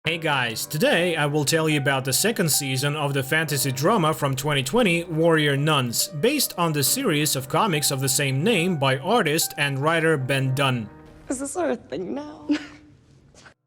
Hey guys, today I will tell you about the second season of the fantasy drama from 2020, Warrior Nuns, based on the series of comics of the same name by artist and writer Ben Dunn. Is this our thing now?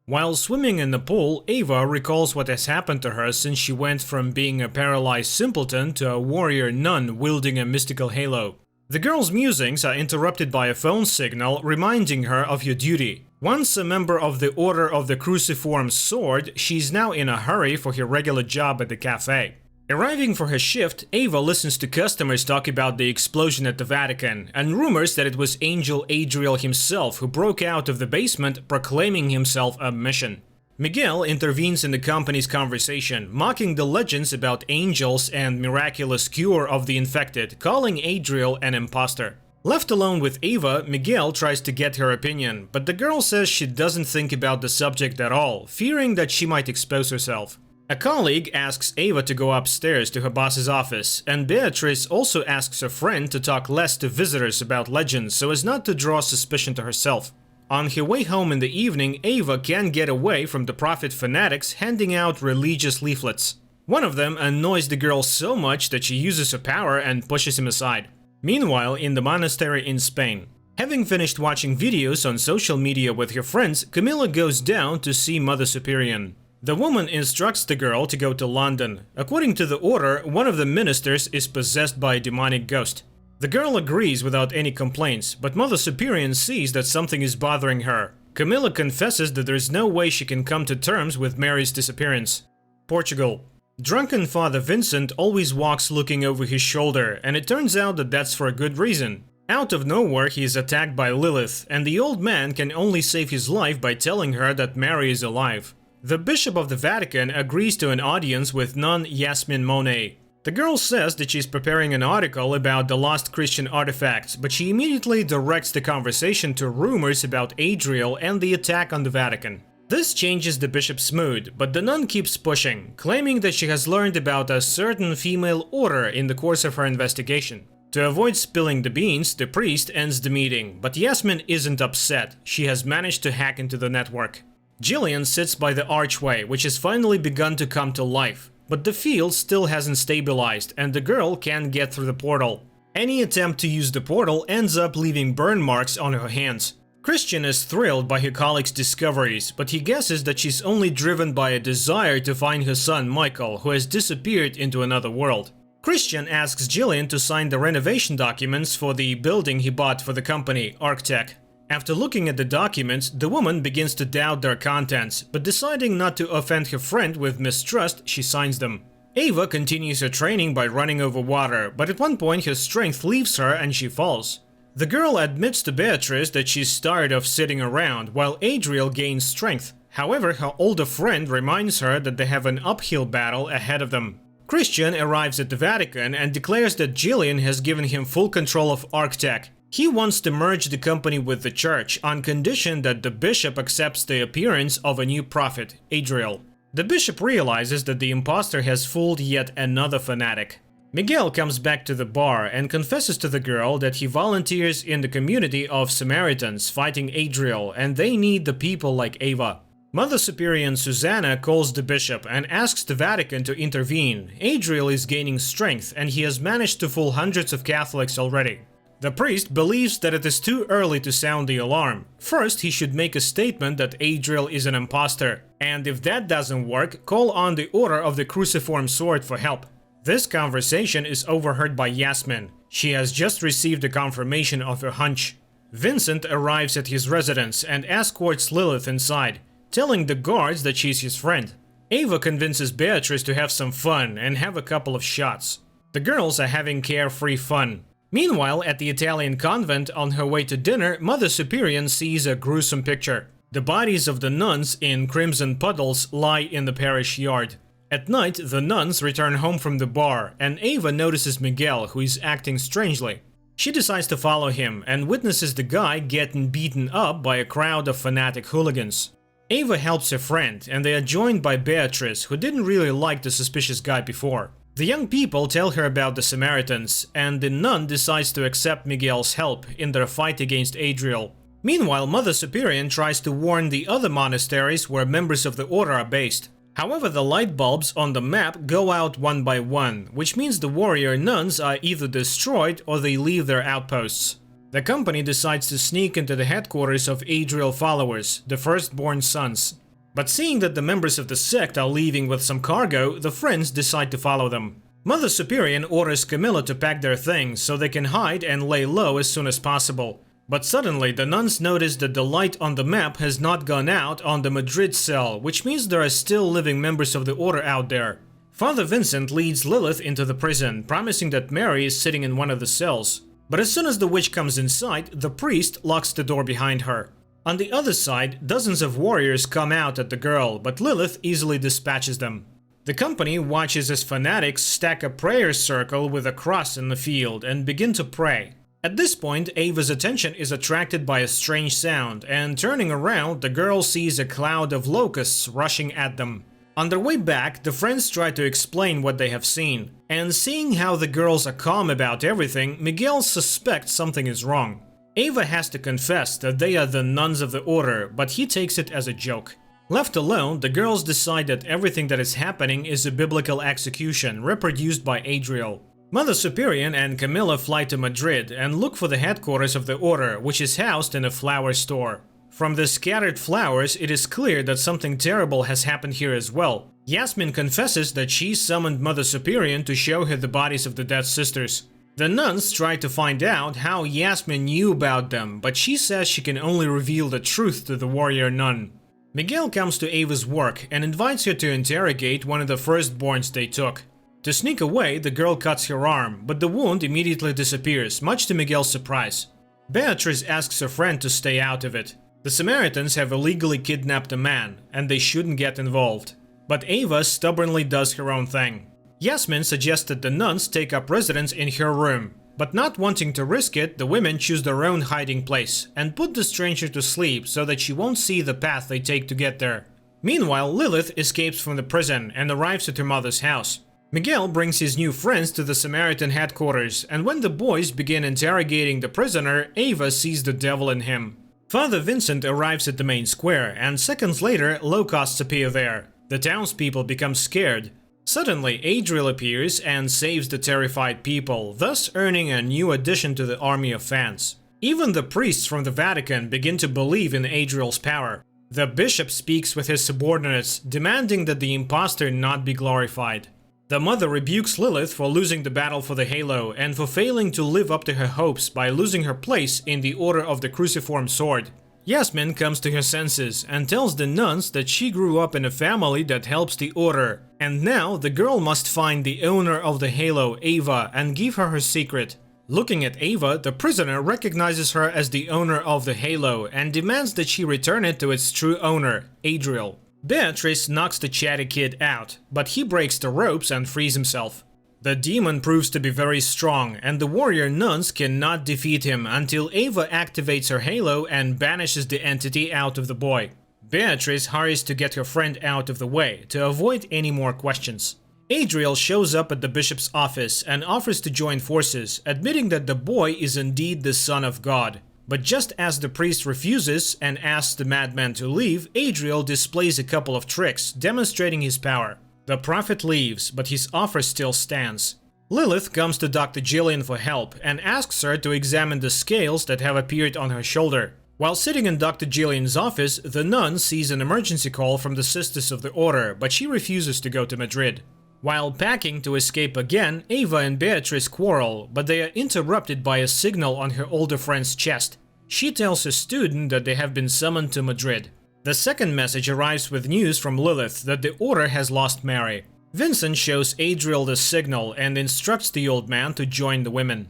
While swimming in the pool, Ava recalls what has happened to her since she went from being a paralyzed simpleton to a warrior nun wielding a mystical halo. The girl's musings are interrupted by a phone signal reminding her of your duty. Once a member of the Order of the Cruciform Sword, she's now in a hurry for her regular job at the cafe. Arriving for her shift, Ava listens to customers talk about the explosion at the Vatican, and rumors that it was Angel Adriel himself who broke out of the basement proclaiming himself a mission. Miguel intervenes in the company's conversation, mocking the legends about angels and miraculous cure of the infected, calling Adriel an imposter. Left alone with Ava, Miguel tries to get her opinion, but the girl says she doesn't think about the subject at all, fearing that she might expose herself. A colleague asks Ava to go upstairs to her boss's office, and Beatrice also asks her friend to talk less to visitors about legends so as not to draw suspicion to herself. On her way home in the evening, Ava can't get away from the prophet fanatics handing out religious leaflets. One of them annoys the girl so much that she uses her power and pushes him aside. Meanwhile, in the monastery in Spain, having finished watching videos on social media with her friends, Camilla goes down to see Mother Superior. The woman instructs the girl to go to London. According to the order, one of the ministers is possessed by a demonic ghost. The girl agrees without any complaints, but Mother Superior sees that something is bothering her. Camilla confesses that there is no way she can come to terms with Mary's disappearance. Portugal. Drunken Father Vincent always walks looking over his shoulder, and it turns out that that's for a good reason. Out of nowhere, he is attacked by Lilith, and the old man can only save his life by telling her that Mary is alive. The Bishop of the Vatican agrees to an audience with nun Yasmin Monet. The girl says that she's preparing an article about the lost Christian artifacts, but she immediately directs the conversation to rumors about Adriel and the attack on the Vatican. This changes the bishop's mood, but the nun keeps pushing, claiming that she has learned about a certain female order in the course of her investigation. To avoid spilling the beans, the priest ends the meeting, but Yasmin isn't upset. She has managed to hack into the network. Jillian sits by the archway, which has finally begun to come to life. But the field still hasn't stabilized, and the girl can't get through the portal. Any attempt to use the portal ends up leaving burn marks on her hands. Christian is thrilled by her colleague's discoveries, but he guesses that she's only driven by a desire to find her son Michael, who has disappeared into another world. Christian asks Jillian to sign the renovation documents for the building he bought for the company, Arctech. After looking at the documents, the woman begins to doubt their contents, but deciding not to offend her friend with mistrust, she signs them. Ava continues her training by running over water, but at one point her strength leaves her and she falls. The girl admits to Beatrice that she's tired of sitting around, while Adriel gains strength. However, her older friend reminds her that they have an uphill battle ahead of them. Christian arrives at the Vatican and declares that Jillian has given him full control of Arctech. He wants to merge the company with the church on condition that the bishop accepts the appearance of a new prophet, Adriel. The bishop realizes that the impostor has fooled yet another fanatic. Miguel comes back to the bar and confesses to the girl that he volunteers in the community of Samaritans fighting Adriel, and they need the people like Ava. Mother Superior Susanna calls the bishop and asks the Vatican to intervene. Adriel is gaining strength and he has managed to fool hundreds of Catholics already. The priest believes that it is too early to sound the alarm. First, he should make a statement that Adriel is an imposter, and if that doesn't work, call on the Order of the Cruciform Sword for help. This conversation is overheard by Yasmin. She has just received a confirmation of her hunch. Vincent arrives at his residence and escorts Lilith inside, telling the guards that she's his friend. Ava convinces Beatrice to have some fun and have a couple of shots. The girls are having carefree fun. Meanwhile, at the Italian convent, on her way to dinner, Mother Superior sees a gruesome picture. The bodies of the nuns in crimson puddles lie in the parish yard. At night, the nuns return home from the bar, and Ava notices Miguel, who is acting strangely. She decides to follow him and witnesses the guy getting beaten up by a crowd of fanatic hooligans. Ava helps her friend, and they are joined by Beatrice, who didn't really like the suspicious guy before. The young people tell her about the Samaritans, and the nun decides to accept Miguel's help in their fight against Adriel. Meanwhile, Mother Superior tries to warn the other monasteries where members of the order are based. However, the light bulbs on the map go out one by one, which means the warrior nuns are either destroyed or they leave their outposts. The company decides to sneak into the headquarters of Adriel followers, the firstborn sons. But seeing that the members of the sect are leaving with some cargo, the friends decide to follow them. Mother Superior orders Camilla to pack their things so they can hide and lay low as soon as possible. But suddenly, the nuns notice that the light on the map has not gone out on the Madrid cell, which means there are still living members of the order out there. Father Vincent leads Lilith into the prison, promising that Mary is sitting in one of the cells. But as soon as the witch comes inside, the priest locks the door behind her. On the other side, dozens of warriors come out at the girl, but Lilith easily dispatches them. The company watches as fanatics stack a prayer circle with a cross in the field and begin to pray. At this point, Ava's attention is attracted by a strange sound, and turning around, the girl sees a cloud of locusts rushing at them. On their way back, the friends try to explain what they have seen, and seeing how the girls are calm about everything, Miguel suspects something is wrong. Ava has to confess that they are the nuns of the order, but he takes it as a joke. Left alone, the girls decide that everything that is happening is a biblical execution reproduced by Adriel. Mother Superior and Camilla fly to Madrid and look for the headquarters of the order, which is housed in a flower store. From the scattered flowers, it is clear that something terrible has happened here as well. Yasmin confesses that she summoned Mother Superior to show her the bodies of the dead sisters. The nuns try to find out how Yasmin knew about them, but she says she can only reveal the truth to the warrior nun. Miguel comes to Ava's work and invites her to interrogate one of the firstborns they took. To sneak away, the girl cuts her arm, but the wound immediately disappears, much to Miguel's surprise. Beatrice asks her friend to stay out of it. The Samaritans have illegally kidnapped a man, and they shouldn't get involved. But Ava stubbornly does her own thing. Yasmin suggests that the nuns take up residence in her room, but not wanting to risk it, the women choose their own hiding place and put the stranger to sleep so that she won't see the path they take to get there. Meanwhile, Lilith escapes from the prison and arrives at her mother's house. Miguel brings his new friends to the Samaritan headquarters, and when the boys begin interrogating the prisoner, Ava sees the devil in him. Father Vincent arrives at the main square, and seconds later, locusts appear there. The townspeople become scared. Suddenly, Adriel appears and saves the terrified people, thus earning a new addition to the army of fans. Even the priests from the Vatican begin to believe in Adriel's power. The bishop speaks with his subordinates, demanding that the impostor not be glorified. The mother rebukes Lilith for losing the battle for the halo and for failing to live up to her hopes by losing her place in the Order of the Cruciform Sword. Yasmin comes to her senses and tells the nuns that she grew up in a family that helps the Order, and now the girl must find the owner of the halo, Ava, and give her her secret. Looking at Ava, the prisoner recognizes her as the owner of the halo and demands that she return it to its true owner, Adriel. Beatrice knocks the chatty kid out, but he breaks the ropes and frees himself. The demon proves to be very strong, and the warrior nuns cannot defeat him until Ava activates her halo and banishes the entity out of the boy. Beatrice hurries to get her friend out of the way to avoid any more questions. Adriel shows up at the bishop's office and offers to join forces, admitting that the boy is indeed the son of God. But just as the priest refuses and asks the madman to leave, Adriel displays a couple of tricks, demonstrating his power. The prophet leaves, but his offer still stands. Lilith comes to Dr. Jillian for help and asks her to examine the scales that have appeared on her shoulder. While sitting in Dr. Jillian's office, the nun sees an emergency call from the Sisters of the Order, but she refuses to go to Madrid. While packing to escape again, Ava and Beatrice quarrel, but they are interrupted by a signal on her older friend's chest. She tells a student that they have been summoned to Madrid. The second message arrives with news from Lilith that the Order has lost Mary. Vincent shows Adriel the signal and instructs the old man to join the women.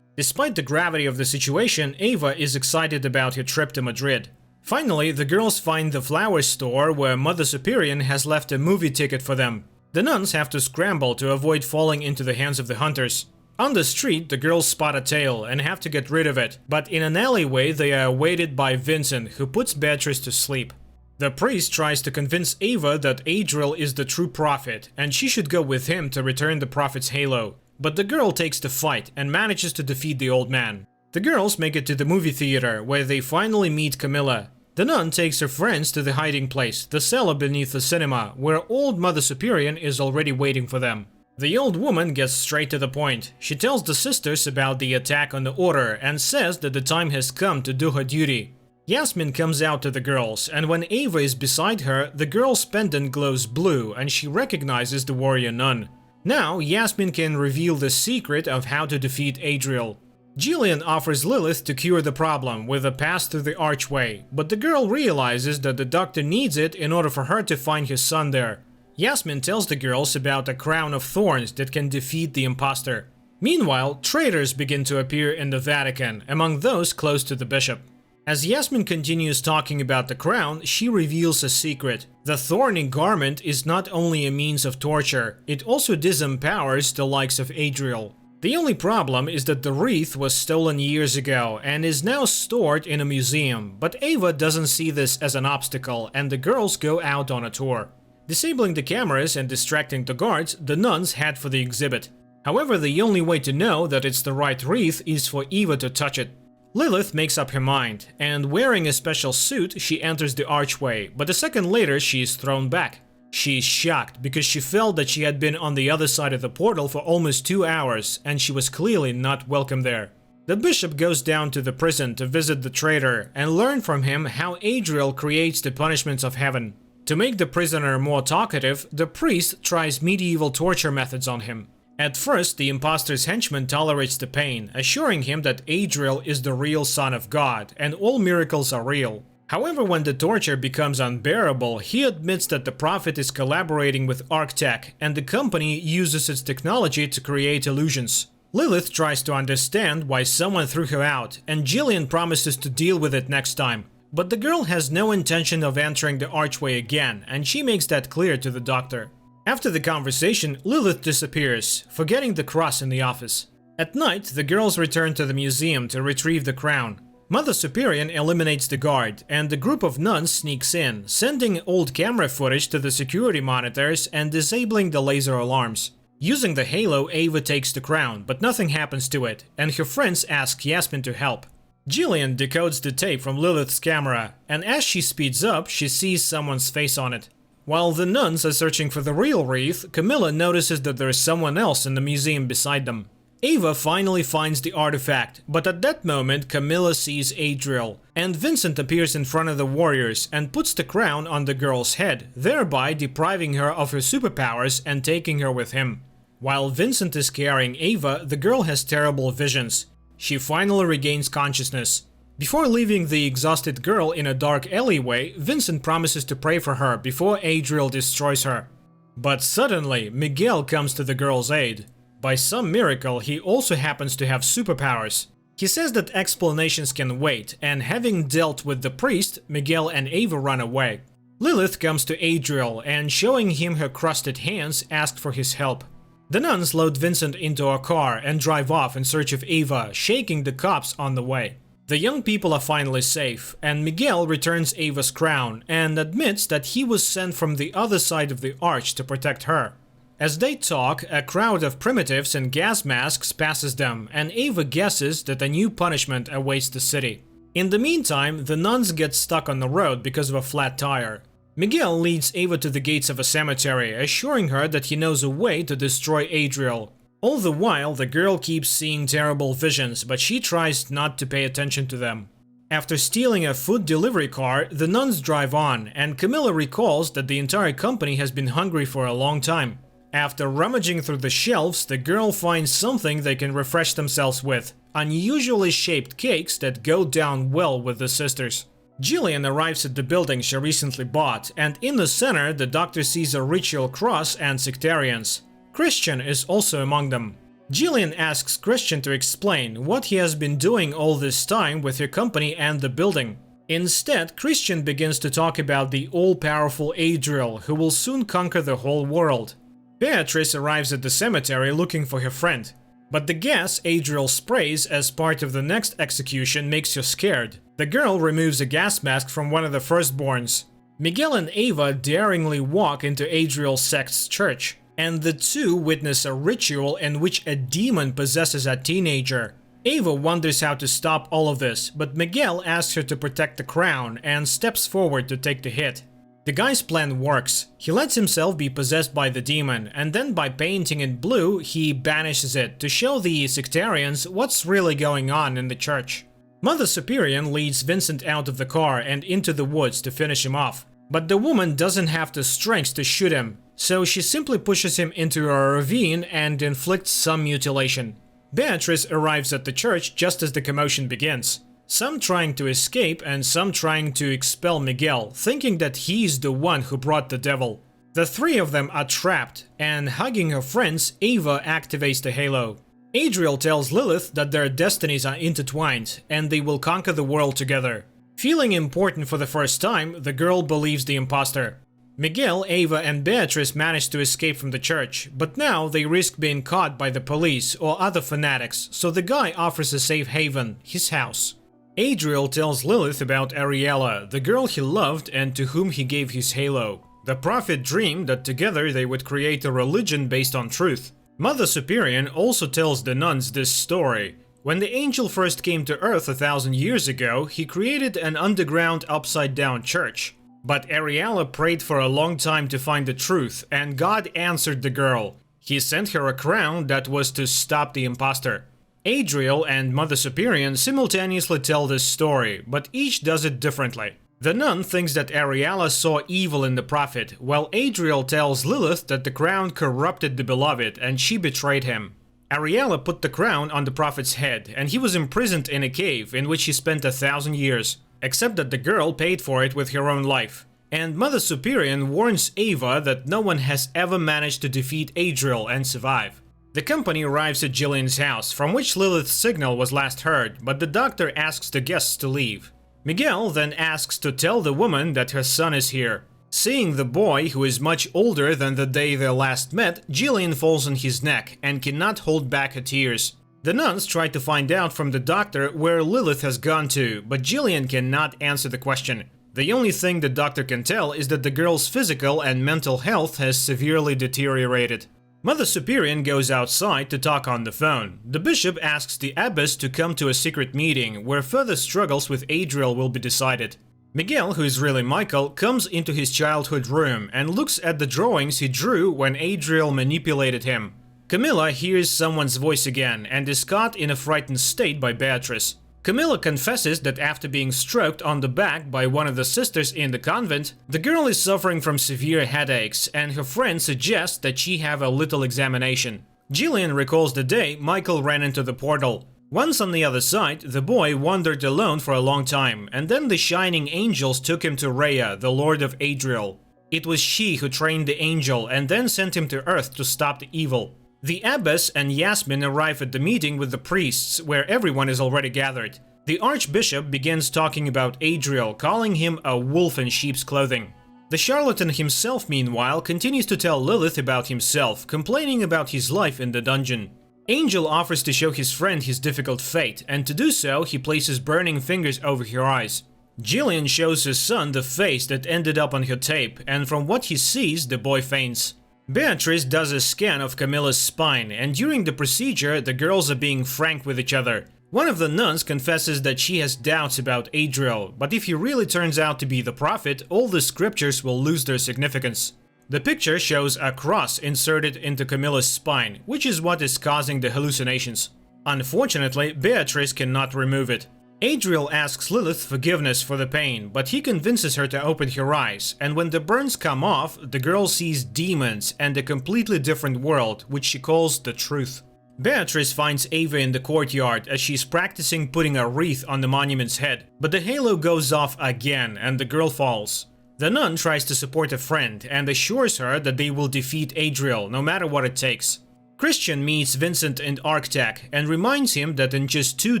Despite the gravity of the situation, Ava is excited about her trip to Madrid. Finally, the girls find the flower store where Mother Superior has left a movie ticket for them. The nuns have to scramble to avoid falling into the hands of the hunters. On the street, the girls spot a tail and have to get rid of it, but in an alleyway they are awaited by Vincent, who puts Beatrice to sleep. The priest tries to convince Ava that Adriel is the true prophet, and she should go with him to return the prophet's halo. But the girl takes the fight and manages to defeat the old man. The girls make it to the movie theater, where they finally meet Camilla. The nun takes her friends to the hiding place, the cellar beneath the cinema, where old Mother Superior is already waiting for them. The old woman gets straight to the point. She tells the sisters about the attack on the order and says that the time has come to do her duty. Yasmin comes out to the girls, and when Ava is beside her, the girl's pendant glows blue and she recognizes the warrior nun. Now, Yasmin can reveal the secret of how to defeat Adriel. Jillian offers Lilith to cure the problem with a pass through the archway, but the girl realizes that the doctor needs it in order for her to find his son there. Yasmin tells the girls about a crown of thorns that can defeat the imposter. Meanwhile, traitors begin to appear in the Vatican, among those close to the bishop. As Yasmin continues talking about the crown, she reveals a secret. The thorny garment is not only a means of torture, it also disempowers the likes of Adriel. The only problem is that the wreath was stolen years ago and is now stored in a museum, but Ava doesn't see this as an obstacle and the girls go out on a tour. Disabling the cameras and distracting the guards, the nuns head for the exhibit. However, the only way to know that it's the right wreath is for Eva to touch it. Lilith makes up her mind, and wearing a special suit, she enters the archway, but a second later she is thrown back. She is shocked because she felt that she had been on the other side of the portal for almost 2 hours, and she was clearly not welcome there. The bishop goes down to the prison to visit the traitor and learn from him how Adriel creates the punishments of heaven. To make the prisoner more talkative, the priest tries medieval torture methods on him. At first, the impostor's henchman tolerates the pain, assuring him that Adriel is the real son of God and all miracles are real. However, when the torture becomes unbearable, he admits that the prophet is collaborating with ArcTech and the company uses its technology to create illusions. Lilith tries to understand why someone threw her out, and Jillian promises to deal with it next time. But the girl has no intention of entering the archway again, and she makes that clear to the doctor. After the conversation, Lilith disappears, forgetting the cross in the office. At night, the girls return to the museum to retrieve the crown. Mother Superior eliminates the guard, and the group of nuns sneaks in, sending old camera footage to the security monitors and disabling the laser alarms. Using the halo, Ava takes the crown, but nothing happens to it, and her friends ask Yasmin to help. Jillian decodes the tape from Lilith's camera, and as she speeds up, she sees someone's face on it. While the nuns are searching for the real wreath, Camilla notices that there is someone else in the museum beside them. Ava finally finds the artifact, but at that moment Camilla sees Adriel, and Vincent appears in front of the warriors and puts the crown on the girl's head, thereby depriving her of her superpowers and taking her with him. While Vincent is carrying Ava, the girl has terrible visions. She finally regains consciousness. Before leaving the exhausted girl in a dark alleyway, Vincent promises to pray for her before Adriel destroys her. But suddenly, Miguel comes to the girl's aid. By some miracle, he also happens to have superpowers. He says that explanations can wait, and having dealt with the priest, Miguel and Ava run away. Lilith comes to Adriel and, showing him her crusted hands, asks for his help. The nuns load Vincent into a car and drive off in search of Ava, shaking the cops on the way. The young people are finally safe, and Miguel returns Ava's crown and admits that he was sent from the other side of the arch to protect her. As they talk, a crowd of primitives in gas masks passes them, and Ava guesses that a new punishment awaits the city. In the meantime, the nuns get stuck on the road because of a flat tire. Miguel leads Ava to the gates of a cemetery, assuring her that he knows a way to destroy Adriel. All the while, the girl keeps seeing terrible visions, but she tries not to pay attention to them. After stealing a food delivery car, the nuns drive on, and Camilla recalls that the entire company has been hungry for a long time. After rummaging through the shelves, the girl finds something they can refresh themselves with, unusually shaped cakes that go down well with the sisters. Jillian arrives at the building she recently bought, and in the center, the doctor sees a ritual cross and sectarians. Christian is also among them. Jillian asks Christian to explain what he has been doing all this time with her company and the building. Instead, Christian begins to talk about the all-powerful Adriel, who will soon conquer the whole world. Beatrice arrives at the cemetery looking for her friend. But the gas Adriel sprays as part of the next execution makes her scared. The girl removes a gas mask from one of the firstborns. Miguel and Ava daringly walk into Adriel's sect's church, and the two witness a ritual in which a demon possesses a teenager. Ava wonders how to stop all of this, but Miguel asks her to protect the crown and steps forward to take the hit. The guy's plan works. He lets himself be possessed by the demon, and then by painting it blue, he banishes it to show the sectarians what's really going on in the church. Mother Superior leads Vincent out of the car and into the woods to finish him off. But the woman doesn't have the strength to shoot him, so she simply pushes him into a ravine and inflicts some mutilation. Beatrice arrives at the church just as the commotion begins. Some trying to escape and some trying to expel Miguel, thinking that he's the one who brought the devil. The three of them are trapped, and hugging her friends, Ava activates the halo. Adriel tells Lilith that their destinies are intertwined, and they will conquer the world together. Feeling important for the first time, the girl believes the imposter. Miguel, Ava, and Beatrice manage to escape from the church, but now they risk being caught by the police or other fanatics, so the guy offers a safe haven, his house. Adriel tells Lilith about Ariella, the girl he loved and to whom he gave his halo. The prophet dreamed that together they would create a religion based on truth. Mother Superior also tells the nuns this story. When the angel first came to Earth 1,000 years ago, he created an underground upside-down church. But Ariella prayed for a long time to find the truth, and God answered the girl. He sent her a crown that was to stop the imposter. Adriel and Mother Superior simultaneously tell this story, but each does it differently. The nun thinks that Ariella saw evil in the prophet, while Adriel tells Lilith that the crown corrupted the beloved and she betrayed him. Ariella put the crown on the prophet's head, and he was imprisoned in a cave in which he spent 1,000 years, except that the girl paid for it with her own life. And Mother Superior warns Ava that no one has ever managed to defeat Adriel and survive. The company arrives at Jillian's house, from which Lilith's signal was last heard, but the doctor asks the guests to leave. Miguel then asks to tell the woman that her son is here. Seeing the boy, who is much older than the day they last met, Jillian falls on his neck and cannot hold back her tears. The nuns try to find out from the doctor where Lilith has gone to, but Jillian cannot answer the question. The only thing the doctor can tell is that the girl's physical and mental health has severely deteriorated. Mother Superior goes outside to talk on the phone. The bishop asks the abbess to come to a secret meeting, where further struggles with Adriel will be decided. Miguel, who is really Michael, comes into his childhood room and looks at the drawings he drew when Adriel manipulated him. Camilla hears someone's voice again and is caught in a frightened state by Beatrice. Camilla confesses that after being stroked on the back by one of the sisters in the convent, the girl is suffering from severe headaches, and her friend suggests that she have a little examination. Jillian recalls the day Michael ran into the portal. Once on the other side, the boy wandered alone for a long time, and then the shining angels took him to Rhea, the lord of Adriel. It was she who trained the angel and then sent him to Earth to stop the evil. The abbess and Yasmin arrive at the meeting with the priests, where everyone is already gathered. The archbishop begins talking about Adriel, calling him a wolf in sheep's clothing. The charlatan himself, meanwhile, continues to tell Lilith about himself, complaining about his life in the dungeon. Angel offers to show his friend his difficult fate, and to do so, he places burning fingers over her eyes. Jillian shows his son the face that ended up on her tape, and from what he sees, the boy faints. Beatrice does a scan of Camilla's spine, and during the procedure, the girls are being frank with each other. One of the nuns confesses that she has doubts about Adriel, but if he really turns out to be the prophet, all the scriptures will lose their significance. The picture shows a cross inserted into Camilla's spine, which is what is causing the hallucinations. Unfortunately, Beatrice cannot remove it. Adriel asks Lilith forgiveness for the pain, but he convinces her to open her eyes, and when the burns come off, the girl sees demons and a completely different world, which she calls the truth. Beatrice finds Ava in the courtyard as she's practicing putting a wreath on the monument's head, but the halo goes off again and the girl falls. The nun tries to support a friend and assures her that they will defeat Adriel no matter what it takes. Christian meets Vincent and Arctac and reminds him that in just 2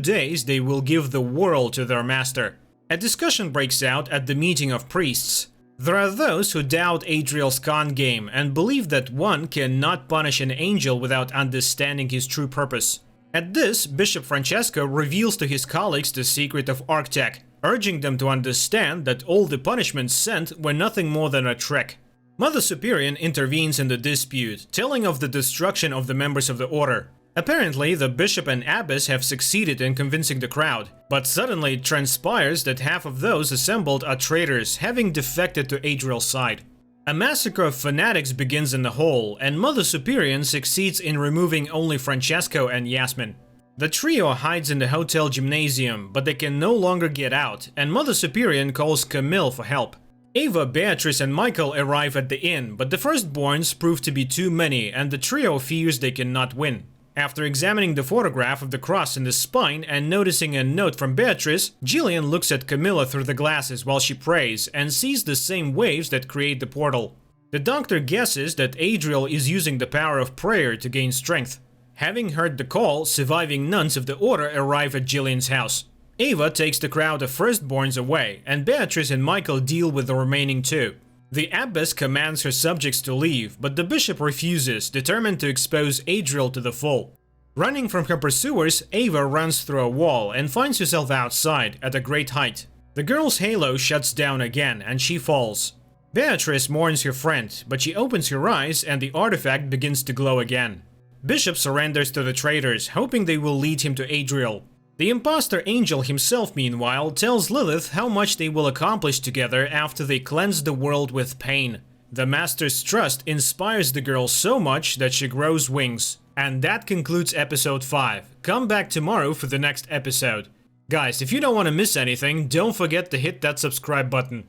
days they will give the world to their master. A discussion breaks out at the meeting of priests. There are those who doubt Adriel's con game and believe that one cannot punish an angel without understanding his true purpose. At this, Bishop Francesco reveals to his colleagues the secret of Arctac, urging them to understand that all the punishments sent were nothing more than a trick. Mother Superior intervenes in the dispute, telling of the destruction of the members of the order. Apparently, the bishop and abbess have succeeded in convincing the crowd, but suddenly it transpires that half of those assembled are traitors, having defected to Adriel's side. A massacre of fanatics begins in the hall, and Mother Superior succeeds in removing only Francesco and Yasmin. The trio hides in the hotel gymnasium, but they can no longer get out, and Mother Superior calls Camille for help. Ava, Beatrice and Michael arrive at the inn, but the firstborns prove to be too many, and the trio fears they cannot win. After examining the photograph of the cross in the spine and noticing a note from Beatrice, Jillian looks at Camilla through the glasses while she prays and sees the same waves that create the portal. The doctor guesses that Adriel is using the power of prayer to gain strength. Having heard the call, surviving nuns of the order arrive at Jillian's house. Ava takes the crowd of firstborns away, and Beatrice and Michael deal with the remaining two. The abbess commands her subjects to leave, but the bishop refuses, determined to expose Adriel to the full. Running from her pursuers, Ava runs through a wall and finds herself outside, at a great height. The girl's halo shuts down again, and she falls. Beatrice mourns her friend, but she opens her eyes and the artifact begins to glow again. Bishop surrenders to the traitors, hoping they will lead him to Adriel. The imposter angel himself, meanwhile, tells Lilith how much they will accomplish together after they cleanse the world with pain. The Master's trust inspires the girl so much that she grows wings. And that concludes episode 5. Come back tomorrow for the next episode. Guys, if you don't want to miss anything, don't forget to hit that subscribe button.